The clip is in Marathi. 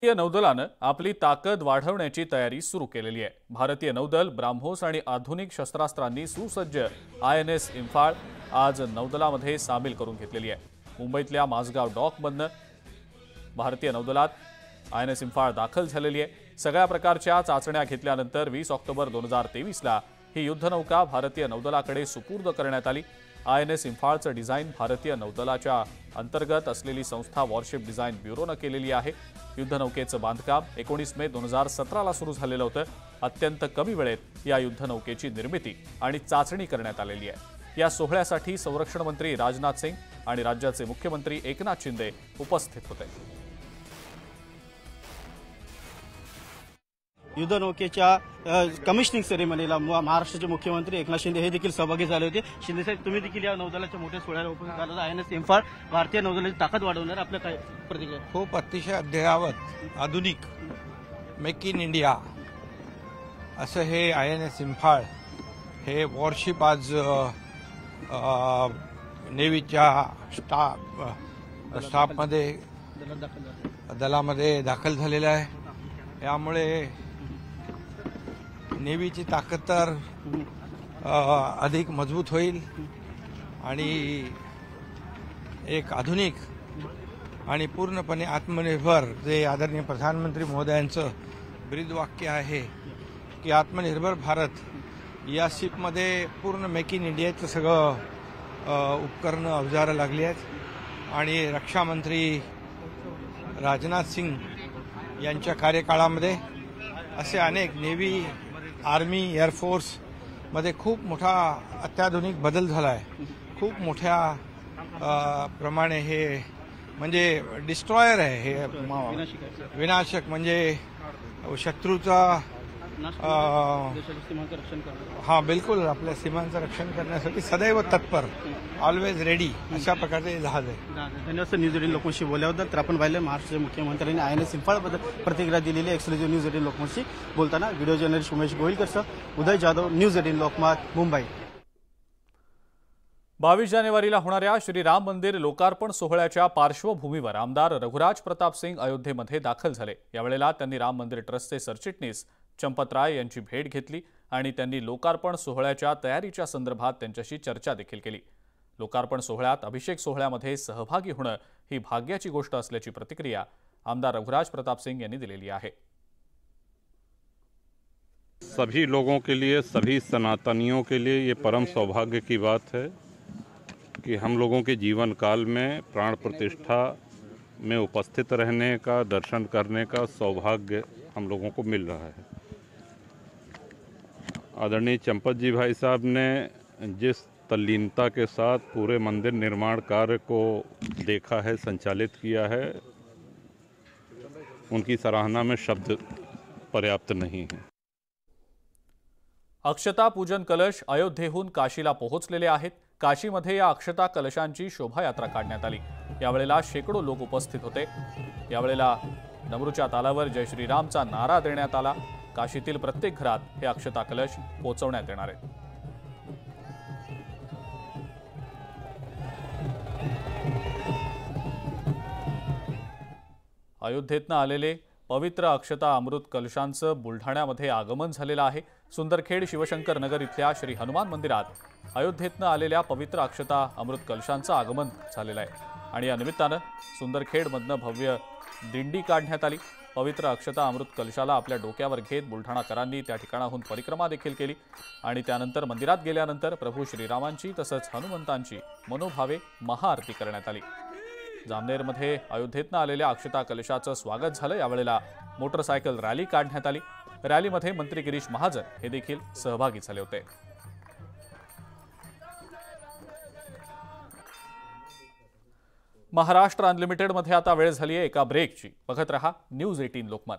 भारतीय नौदलानं आपली ताकद वाढवण्याची तयारी सुरू केलेली आहे। भारतीय नौदल ब्राह्मोस आणि आधुनिक शस्त्रास्त्रांनी सुसज्ज INS इम्फाळ आज नौदलामध्ये सामील करून घेतलेली आहे। मुंबईतल्या माझगाव डॉकमधनं भारतीय नौदलात INS इम्फाळ दाखल झालेली आहे। सगळ्या प्रकारच्या चाचण्या घेतल्यानंतर 20 ऑक्टोबर 2023ला ही युद्धनौका भारतीय नौदलाकडे सुपूर्द करण्यात आली। INS इम्फाळचं डिझाईन भारतीय नौदलाच्या अंतर्गत असलेली संस्था वॉरशिप डिझाईन ब्युरोनं केलेली आहे। युद्धनौकेचं बांधकाम 19 मे 2017ला सुरू झालेलं होतं। अत्यंत कमी वेळेत या युद्धनौकेची निर्मिती आणि चाचणी करण्यात आलेली आहे। या सोहळ्यासाठी संरक्षण मंत्री राजनाथ सिंग आणि राज्याचे मुख्यमंत्री एकनाथ शिंदे उपस्थित होते। युद्धनौकेच्या कमिशनिंग सेरेमनीला महाराष्ट्राचे मुख्यमंत्री एकनाथ शिंदे हे देखील सहभागी झाले होते। शिंदे साहेब, तुम्ही देखील या नौदलाच्या मोठ्या सोहळ्याला उपस्थित झाला। INS इम्फाळ भारतीय नौदलाची ताकद वाढवणार, आपल्या काय प्रतिक्रिया? खूप अतिशय अद्ययावत आधुनिक मेक इन इंडिया असं हे INS इम्फाळ हे वॉरशिप आज नेव्हीच्या स्टाफमध्ये दलामध्ये दाखल झालेलं आहे। यामुळे नेव्हीची ताकद तर अधिक मजबूत होईल आणि एक आधुनिक आणि पूर्णपणे आत्मनिर्भर जे आदरणीय प्रधानमंत्री महोदयांचं ब्रीदवाक्य आहे की आत्मनिर्भर भारत, या शिपमध्ये पूर्ण मेक इन इंडियाचं सगळं उपकरणं अवजारं लागली आहेत आणि रक्षामंत्री राजनाथ सिंग यांच्या कार्यकाळामध्ये असे अनेक नेव्ही, आर्मी, एअरफोर्स मध्ये खूप मोठा अत्याधुनिक बदल झाला आहे। खूप मोठ्या प्रमाणे हे म्हणजे डिस्ट्रॉयर आहे, हे विनाशक म्हणजे शत्रूचा बिलकुल आपल्या सीमांचं रक्षण करण्यासाठी सदैव तत्पर, ऑलवेज रेडी अशा प्रकारचे जहाज आहे। धन्यवाद न्यूज 18 लोकमतशी बोलल्याबद्दल। तर आपण पाहिलं महाराष्ट्राच्या मुख्यमंत्र्यांनी INS इम्फाळबद्दल प्रतिक्रिया दिलेली। एक्सक्लुझिव्ह न्यूज 18 लोकमतशी बोलताना व्हिडिओ जर्नलिस्ट उमेश गोळीकर, उदय जाधव, न्यूज 18 लोकमत, मुंबई। 22 जानेवारीला होणाऱ्या श्रीराम मंदिर लोकार्पण सोहळ्याच्या पार्श्वभूमीवर आमदार रघुराज प्रताप सिंग अयोध्येमध्ये दाखल झाले। यावेळेला त्यांनी राम मंदिर ट्रस्टचे सरचिटणीस चंपत राय यांची भेट घेतली आणि त्यांनी लोकार्पण सोहळ्याच्या तयारीच्या संदर्भात त्यांच्याशी चर्चा देखील केली। लोकार्पण सोहळ्यात अभिषेक सोहळ्यामध्ये सहभागी होणं ही भाग्याची गोष्ट असल्याची प्रतिक्रिया आमदार रघुराज प्रताप सिंग यांनी दिलेली आहे। सभी लोगों के लिए, सभी सनातनियों के लिए ये परम सौभाग्य की बात है कि हम लोगों के जीवन काल में प्राण प्रतिष्ठा में उपस्थित रहने का, दर्शन करने का सौभाग्य हम लोगों को मिल रहा है। आदरणीय चंपत जी भाई साहब ने जिस तल्लीनता के साथ पूरे मंदिर निर्माण कार्य को देखा है, संचालित किया है, उनकी सराहना में शब्द पर्याप्त नहीं है। अक्षता पूजन कलश अयोध्येहून काशीला पोहोचलेले आहेत। काशीमध्ये या अक्षता कलशांची शोभायात्रा काढण्यात आली। यावेळेला शेकडो लोक उपस्थित होते। यावेळेला डमरूच्या तालावर जय श्रीरामचा नारा देण्यात आला। काशीतील प्रत्येक घरात हे अक्षता कलश पोहोचवण्यात येणार आहेत। अयोध्येतनं आलेले पवित्र अक्षता अमृत कलशांचं बुलढाण्यामध्ये आगमन झालेलं आहे। सुंदरखेड शिवशंकर नगर इथल्या श्री हनुमान मंदिरात अयोध्येतनं आलेल्या पवित्र अक्षता अमृत कलशांचं आगमन झालेलं आहे आणि या निमित्तानं सुंदरखेडमधनं भव्य दिंडी काढण्यात आली। पवित्र अक्षता अमृत कलशाला आपल्या डोक्यावर घेत बुलढाणाकरांनी त्या ठिकाणाहून परिक्रमा देखील केली आणि त्यानंतर मंदिरात गेल्यानंतर प्रभू श्रीरामांची तसंच हनुमंतांची मनोभावे महाआरती करण्यात आली। जामनेरमध्ये अयोध्येतनं आलेल्या अक्षता कलशाचं स्वागत झालं। यावेळेला मोटरसायकल रॅली काढण्यात आली। रॅलीमध्ये मंत्री गिरीश महाजन हे देखील सहभागी झाले होते। महाराष्ट्र अनलिमिटेडमध्ये आता वेळ झाली आहे एका ब्रेकची। बघत रहा न्यूज 18 लोकमत।